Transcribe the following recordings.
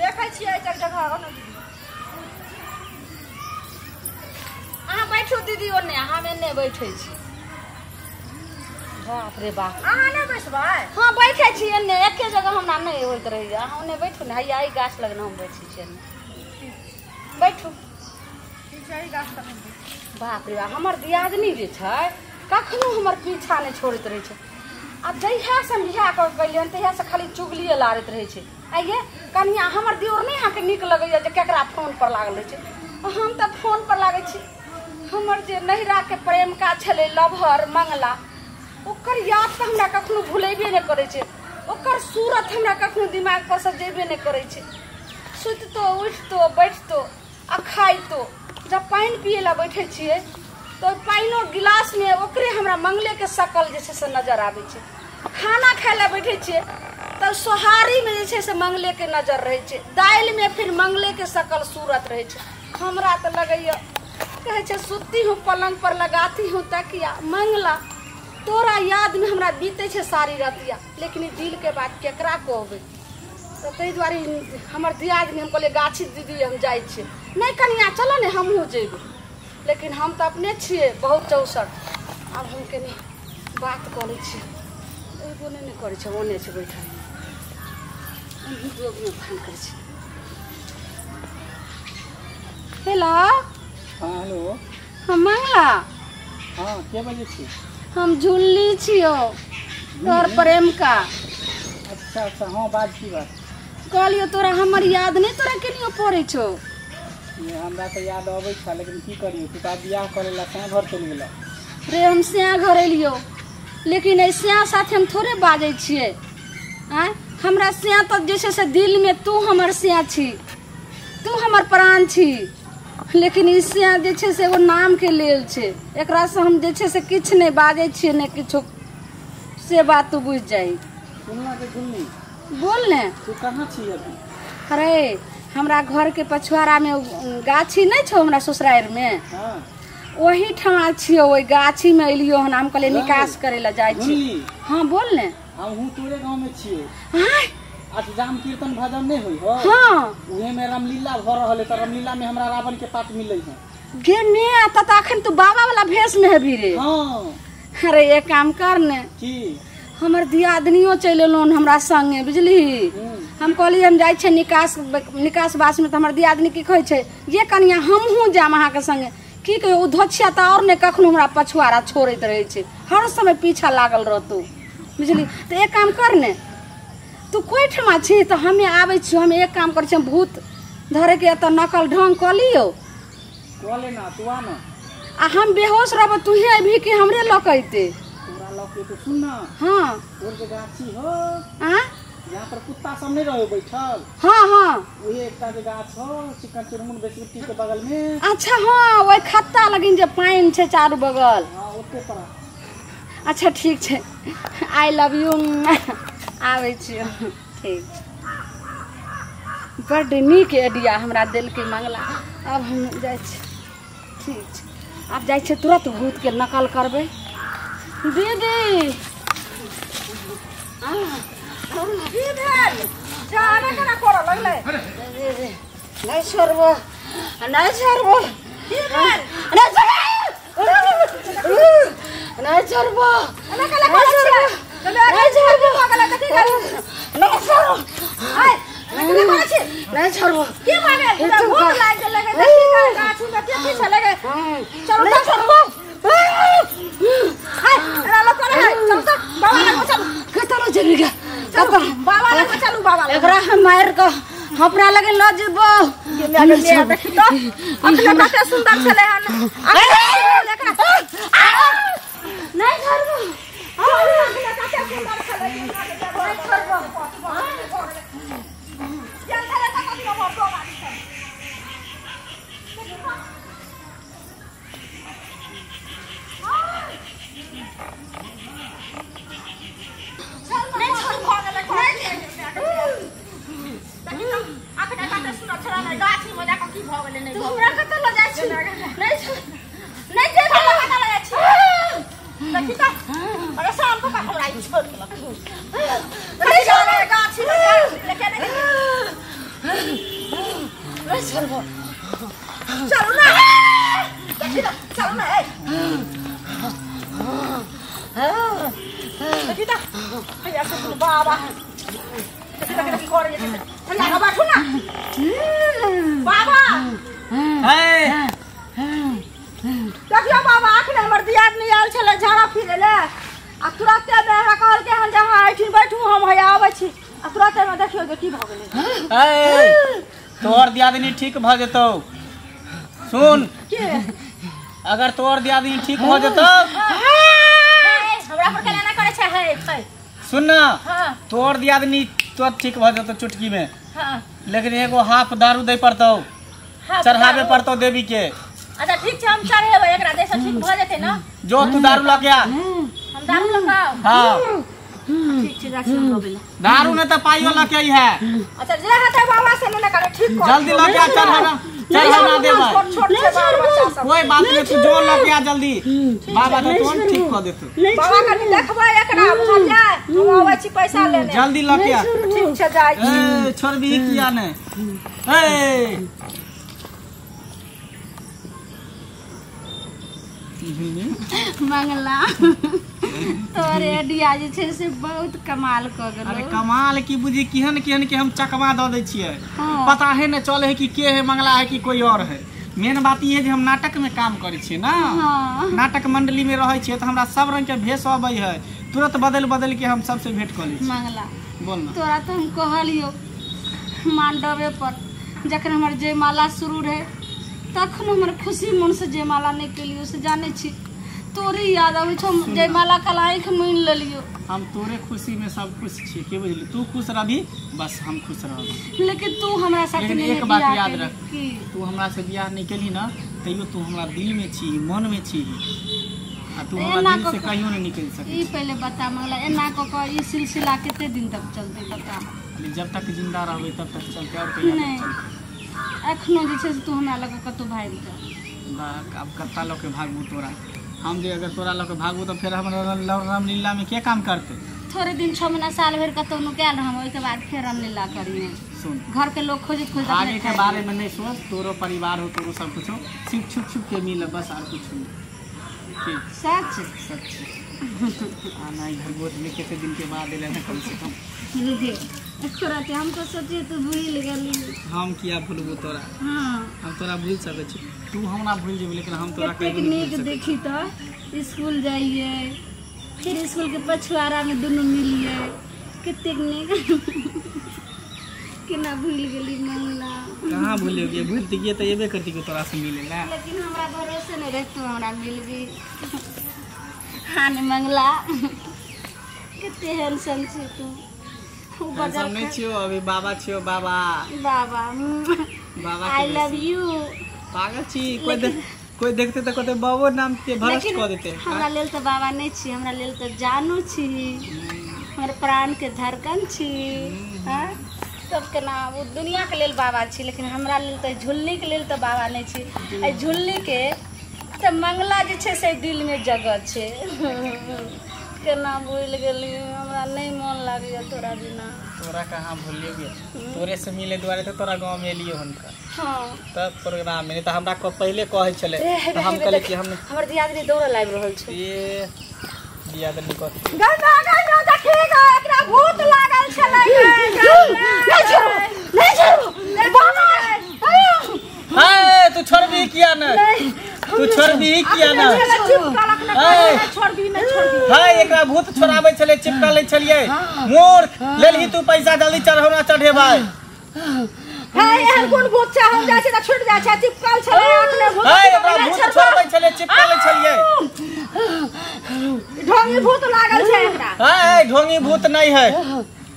देखै छियै एक जगह ओने अहाँ बैठू दीदी ओने हम एने बैठै छी बाप रे बाप अहाँ नहीं बैठबै हाँ बैठे छी एने एके जगह हमरा नहीं होइत रही अहाँ ओने बैठू ने हैया ई गाछ लगन हम बैठी छी एने बैठू ठीक छै ई गाछ लगन बाप रे हमर दियादनी जे छै कखनो हमर पीछा नहीं छोड़ैत रहे छै आ जहिया से हम बियाह कर गेलियन तहिया से खाली चुगलिए लारैत रहे छै आइये कनिया हमर दियोर नहीं अहाँके नीक लगैया जे केकरा फोन पर लागल रहे छै हम त फोन पर लागै छी हमर जे नहिरा के प्रेम का छले लभर मंगला ओकर याद त हमरा कखनो भुलेबे नहीं करे छै ओकर सूरत हमरा कखनो दिमाग पर से जेबे नहीं करे छै सुततो उठतो बैठतो आ खाइतो जब पानी पिए ला बैठे छिए तो पाइनो गिलास में ओकरे हमरा मंगले के शकल जे से नजर आवे छै खाना खाए ला बैठे छिए तो सोहारी में जे से मंगले के नजर रहे छै दाल में फिर मंगले के शकल सूरत रहे छै हमरा त लगैया कहे छै सुती हूँ पलंग पर लगाती हूँ तकिया मंगला तोरा याद में हमरा बीते छे सारी रातिया लेकिन दिल के बात केकरा कहबे तो तै द्वारे हमर दियादनी हम कहले गाछी दीदी हम जाय छे नहीं कनिया चलो ने हमहू जेबे लेकिन हम तो अपने छिए बहुत चौसर अब हम के बात करे छी एगो नहीं करे छे ओने से बैठल हम दो में फोन करे छी हेलो हाँ हेलो हम मंगला हाँ के बजे छी हम झुल्ली छियो तोर प्रेम का अच्छा अच्छा हाँ बात की बात कहलियो तोरा हमर याद नहीं तोरा केनियो पड़े छो ये हमरा तो याद आवे था लेकिन की करियो तू का बियाह करे ला कहां घर चल गेला रे हम सिया घर एलियो लेकिन ऐसिया साथे हम थोड़े बाजे छिए आ हमरा सिया तो जैसे से दिल में तू हमर सिया छी तू हमर प्राण छी लेकिन इस सिया जे छे से एगो नाम के लेल छे एकरा से हम जे छे से किछ नहीं बाजे छिए ने किछो से बात तू बुझ जाई सुनना के सुननी बोल ने तू कहां छी अभी अरे हमरा घर के पछुआरा में गाछी नहीं छो हमरा ससुराल में हां वही ठमा छियो ओई गाछी में एलियो हन हम कहले निकास करे ला जाय छी हां बोल ने हम हूं तोरे गांव में छिए हां आज राम कीर्तन भजन नहीं होई हो हां उहे में रामलीला भ रहले त रामलीला में हमरा रावण के पाट मिलै है गे ने त अखन तू बाबा वाला भेष में है भी रे हां अरे एक काम कर ने की हमर दियादनियो चले लोन हमरा संगे बुझली हम कहली हम जाय छे निकास बास में त हमर दियादनी की कहै छे ये कनिया हमहू जाम अहाँ के संगे की कहियो उ धोछिया त और ने कखनो हमरा पछुआरा छोड़ैत रहे छे हर समय पीछा लागल रहतौ बुझली त एक काम कर ने तू कोई ठमा छी त हमें आबै छी हम एक काम कर छी भूत धरे के त नकल ढंग क लियो कोले ना तू आ ना आ हम बेहोश रहब तू ही अभी के हमरे लकैते तोरा लके तो सुन ना हां और के गाछी हो हां यहाँ पर कुत्ता सब नहीं रहे बैठल हां हां वही एकटा जे गाछ हो चिकन चुरमुन बेसुट्टी के बगल में अच्छा हां ओइ खत्ता लगिन जे पाइन छे चारू बगल हां ओते पर अच्छा ठीक छे आई लव यू आवे छी ठीक बड़ नीक आइडिया हमरा दिल के मंगला अब हम जाय छी ठीक छे अब जाय छे तुरंत भूत के नकल करबे दीदी इधर जाने कना कोरा लगले नहीं छोड़बो इधर नहीं छोड़बो नहीं छोड़बो नहीं छोड़बो के माने भूख लाग लगे देखी का गाछ में के पीछे लगे चलो ना छोड़बो हाय अरे लो करे चल तो बाबा लग चल कतरो जल्दी चल बाबा लग चलू बाबा एकरा हम मार को हमरा लगे ल जेबो ये लगे देखी तो अपने कते सुंदर छले हन नहीं छोड़बो अपने कते सुंदर छले नहीं छोड़बो चलो चलो ना चलो ना kita ayo aku baba kita की कर ठंडा का बैठो ना बाबा देखियो बाबा आखने हमर दियाद नहीं आल छले झाड़ा फिरे ले आ तुरंते बेहा कहल के हम जहां आइठिन बैठू हम हया आबै छी आ तुरंते में देखियो जे की भ गेलै तोर दियादनी ठीक भ जेतौ सुन अगर तोर दियादनी ठीक भ जेतौ हमरा पर केना करे छै है सुन ना तोर दियादनी तो ठीक भ जेतौ चुटकी में लेकिन एगो हाफ दारू दे पड़तौ चढ़ावे पड़तौ देवी के अच्छा ठीक छै हम चढ़ेबै एकरा देसे ठीक भ जेतै ना जो तू दारू ल के आ हम दारू ल के हां ठीक छै राखी हम रोबेला दारू ने त पाइयो ल के आई है अच्छा जे हते बाबा से ने करे ठीक कर जल्दी ल के आ चढ़ाना देबा छोट छै बाल बच्चा सब कोई बात नहीं तू जो ल के आ जल्दी बाबा तो तुरंत ठीक कर देतौ बाबा कनी देखबै एकरा बुझल जाय हम आबै छी पैसा लेने जल्दी ल के आ ठीक छै जाय ए छोड़बी किया ने ए मंगला तोरे डिया जे छै से बहुत कमाल क गेल अरे कमाल की बुझी केहन केहन के हम चकमा द दै छियै पता है न चले है कि के है मंगला है कि कोई और है मेन बात ये है जे हम नाटक में काम करे छियै ना नाटक मंडली में रहे छियै त हमरा सब रंग के भेष आबै है तुरंत बदल बदल के हम सबसे भेंट कर लै छी मंगला बोल ना तोरा तो हम कहलियो मांडवे पर जखन हमर जयमाला शुरू रहे तखन हमर खुशी मन से जयमाला नहीं केलियो से जाने छी तोरे याद आबै छौ जयमाला कल आँख मान लेलियो हम तोरे खुशी में सब खुश छी के बुझली तू खुश रहबी बस हम खुश रहब लेकिन तू हमरा साथ लेकिन एक बात याद रख तू हमरा से बियाह नहीं केली ना तैयो तू हमरा दिल में छी मन में छी आ तू हमरा दिल से कहियो नहीं निकल सकै ई पहले बता मंगला एना क क ई सिलसिला कितने दिन तक चलते बता जब तक जिंदा रहबै तब तक चलते और कहिया नहीं एखनो जे छै तू हमरा लग कतो भाग जा अब कत्ता लोग के भागबू तोरा हम जे अगर तोरा लोग के भागबू तो फिर हम रामलीला में के काम करते थोड़े दिन 6 महीना साल भर कतो नुकाल हम ओइ के बाद फिर रामलीला करिए सुन घर के लोग खोजत आगे के बारे में नहीं सोच तोरो परिवार हो तोरो सब कुछ हो सिर्फ छुप छुप के मिल बस और कुछ नहीं ठीक सच आना घर गोद में कितने दिन के बाद लेना कम से कम तोरा ते हम तो सोचे तू भूल गेली हम किया भूलबू तोरा हां हम तोरा भूल सकै छी तू हमरा भूल जेबी लेकिन हम तोरा कहियो नहीं भूल सकै देखी तो स्कूल जाइए फिर स्कूल के पछुआरा में दोनों मिलिए कितने नीक केना भूल गेली मंगला कहां भूलोगे भूलती के तो एबे करती के तोरा से मिलेला लेकिन हमरा भरोसे नहीं रहतो हमरा मिलबी हां मंगला कितने हैंडसम छी तू सब नहीं छियो अभी बाबा छियो बाबा बाबा आई लव यू पागल छी कोई देखते तो कहते बाबू नाम के भरस क देते हमरा लेल तो बाबा नहीं छी हमरा लेल तो जानू छी हमर प्राण के धड़कन छी हां सबके नाम दुनिया के लेल बाबा छी लेकिन हमरा लेल तो झुल्ली के लेल तो बाबा नहीं छी ए झुल्ली के तो मंगला जे छै से दिल में जगह छै केना भूल गेली हमरा नहीं मन लागैया तोरा बिना तोरा कहां भूलियोगे तोरे से मिले दुआरे तो तोरा गांव में एलियो हनका हां तब प्रोग्राम में तो हमरा को पहले कहै छले तो हम कहले कि हम हमर दियादनी दौड़ लाग रहल छै ये दियादनी को गंगा देखिएगा एकरा भूत लागल छले नहीं छोड़ो बाबा हाय तू छोड़बी किया ना तू छोड़बी किया ना छोड़बी नहीं छोड़बी हाय एकरा भूत छोड़ाबै छले चिपका ले छलिए मूर्ख लेलही तू पैसा जल्दी चढ़ौना चढ़े भाई हाय एहन कोन भूत छै हम जाय छै त छूट जाय छै चिपकल छले आखने भूत हाय एकरा भूत छोड़ाबै छले चिपका ले छलिए ढोंगी भूत लागल छै एकरा हाय ढोंगी भूत नहीं है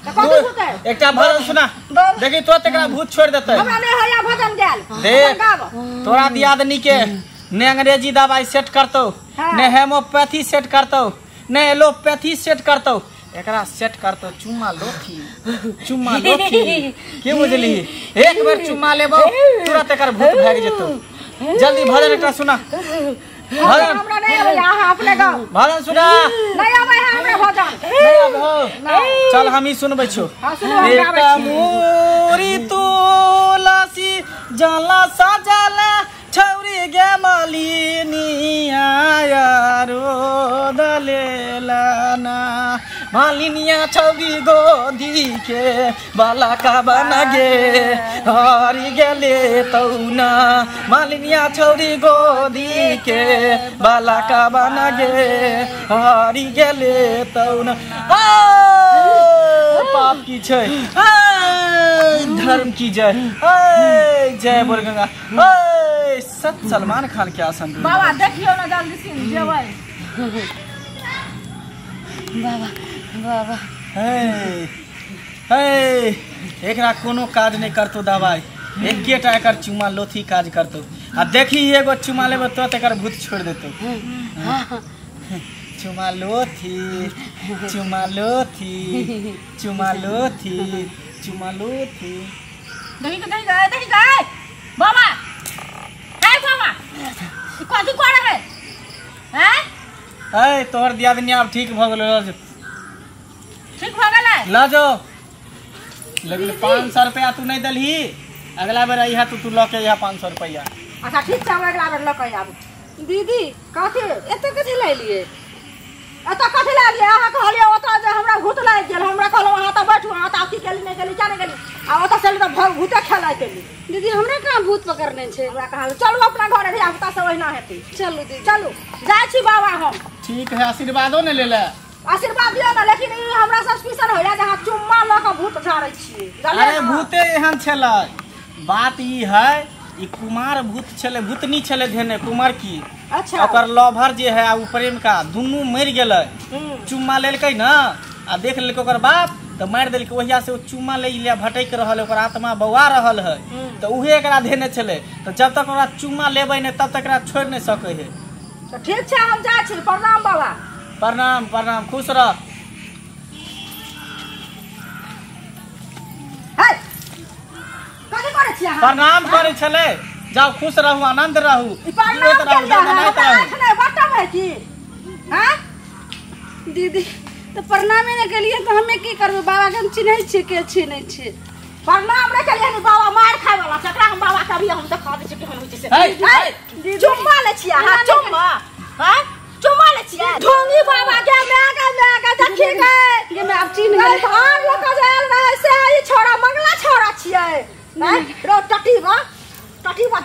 एकटा भजन सुना देखी तो तेकरा भूत छोड़ देते हमरा नहीं हया भजन गेल देख तोरा दियादनी के ने अंग्रेजी दवाई सेट करतो ने हेमोपैथी सेट करतो ने एलोपैथी सेट करतो एकरा सेट करतो चुम्मा लोथी के बुझली एक बार चुम्मा लेबो तुरंत एकर भूत भाग जेतो जल्दी भजन एकटा सुना भजन हमरा नहीं आवे यहां अपने गांव भजन सुना नहीं आवे हमरा भजन नहीं आवे हो चल हम ही सुनबै छो एक मोरी तुलसी जाला मालिनिया छौरी गोदी के बाला का बना गे हरी गेले तौना मालिनिया छौरी गोदी के बाला का बना गे हरी गेले तौना पाप की जय धर्म की जय जय बोल गंगा सत सलमान खान के आसन बाबा देखियो ना जल्दी से जेबै बाबा बाबा एकरा कोनो काज नहीं करतो दवाई एकेटा एकर चुमा लोथी काज करतो आ देखी एगो चुमा लेबो तो एकर भूत छोड़ देतो चुमा लोथी चुमा लोथी चुमा लोथी चुमा लोथी देखी गए बाबा है बाबा कथि करे है हैं तोहर दियादनी अब ठीक भ गेलो ठीक भ गेलै ला जो लेकिन 500 रुपया तू नहीं दलही अगला बेर अइहा तू ल के यहाँ 500 रुपया अच्छा ठीक छै अगला बेर ल के आब दीदी कथि एते कथि ले लिए एता कथि ले लिए अहाँ कहलिए ओता जे हमरा भूत लाग गेल हमरा कहलो अहाँ त बैठू अहाँ त की केली नहीं केली जाने गेली आ ओता से त भूते खेला केली दीदी हमरा कहां भूत पकड़ने छै हमरा कहल चलू अपना घर रे आबता से ओहिना हेतै चलू दीदी चलू जाय छी बाबा हम ठीक है आशीर्वादो ने ले ले आशीर्वाद दियो ना लेकिन हमरा सस्पिशन होइला जे हां चुम्मा ल के भूत झाड़ै छी अरे भूते एहन छलै बात ई है ई कुमार भूत छले भूतनी छले धेने कुमार की अच्छा ओकर लवर जे है उ प्रेम का दुनू मर गेलै चुम्मा लेलकै ना आ देख लेलकै ओकर बाप तो मार देलकै ओहिया से चुम्मा ले लिया भटक रहल ओकर आत्मा बौआ रहल है तो उहे एकरा धेने छले तो जब तक ओकरा चुम्मा लेबै ने तब तक एकरा छोड़ नहीं सकै है तो ठीक छै हम जा छी प्रणाम बाबा प्रणाम प्रणाम खुश रह हे कथि करे छी अहाँ प्रणाम करे छले जाओ खुश रहू आनंद रहू जीवित रहू दमनाइत रहू नहीं बटम है की हैं दीदी तो प्रणाम नहीं केलिए तो हमें की करबे बाबा के हम चिन्है छी के छी नहीं छी प्रणाम नहीं केलिए नि बाबा मार खाय वाला छकरा हम बाबा कभी हम देखा दे छी केहन होय छै दीदी चुम्मा ले छी अहाँ चुम्मा हैं चुम्मा ले छी ढोंगी बाबा के मैं देखी गए ये मैं अब चिन्ह गए भाग लका जाल रहे से ई छोरा मंगला छोरा छियै हैं रो टटी बा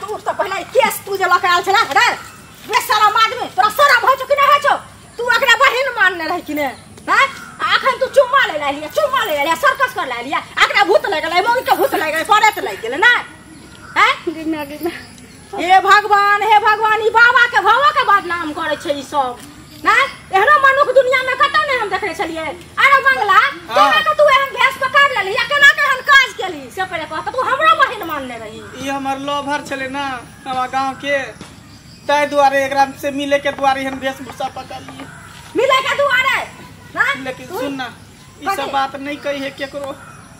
दूर से पहले केस तू जे लका आल छला रे बेशरम आदमी तोरा शरम हो छ कि नहीं हो छ तू एकरा बहिन मानने रह कि ने हैं अखन तू चुम्मा ले लिया सर्कस कर ले लिया एकरा भूत लग गेलै मोगी के भूत लग गेलै पड़े त लग गेलै ना हैं गिना हे भगवान ई बाबा के भवा के बदनाम करे छै ई सब ना एहनो मनुख दुनिया में कतौ नहीं हम देखै छलिए अरे मंगला केना के तू एहन भेष पकड़ लेली या केना के एहन काज केली से पहले कह तू हमरा बहिन मानने रही ई हमर लोभर छले ना हमरा गांव के तै दुआरे एकरा से मिले के दुआरे एहन वेशभूषा पकड़ लिए मिले के दुआरे ना लेकिन सुन ना ई सब बात नहीं कही है केकरो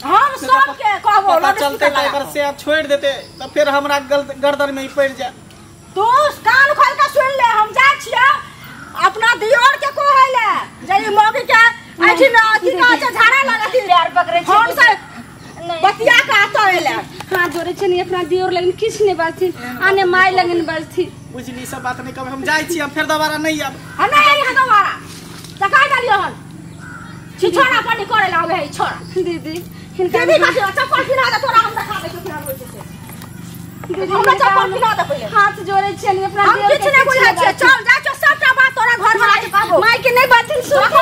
हम सब के कहबो पता चलते त एकर से छोड़ देते त फिर हमरा गर्दन में ही पड़ जा तू कान खोल के सुन ले हम जा छियै अपना दियोर के कहैले जे ई मोगी के आठी में अथी का छै झाड़ा लगती प्यार पकड़े छै हम से बतिया के आतले हां जोरे छै नहीं अपना दियोर लेकिन किछ नहीं बात आने माय लगन बात बुझली सब बात नहीं कब हम जाई छी हम फिर दोबारा नहीं आब हम नहीं आई दोबारा तका डालियो हन छिछोड़ा पानी करे लागे है छोड़ा दीदी हिनका दीदी का चप्पल पिना दे तोरा हम देखा दे केना होय छै दीदी हमरा चप्पल पिना दे पहिले हाथ जोड़े छै नहीं अपना दियोर हम किछ नहीं बुझा छै चल जा सबटा बात तोरा घर वाला के कहबो माय के नहीं बात सुन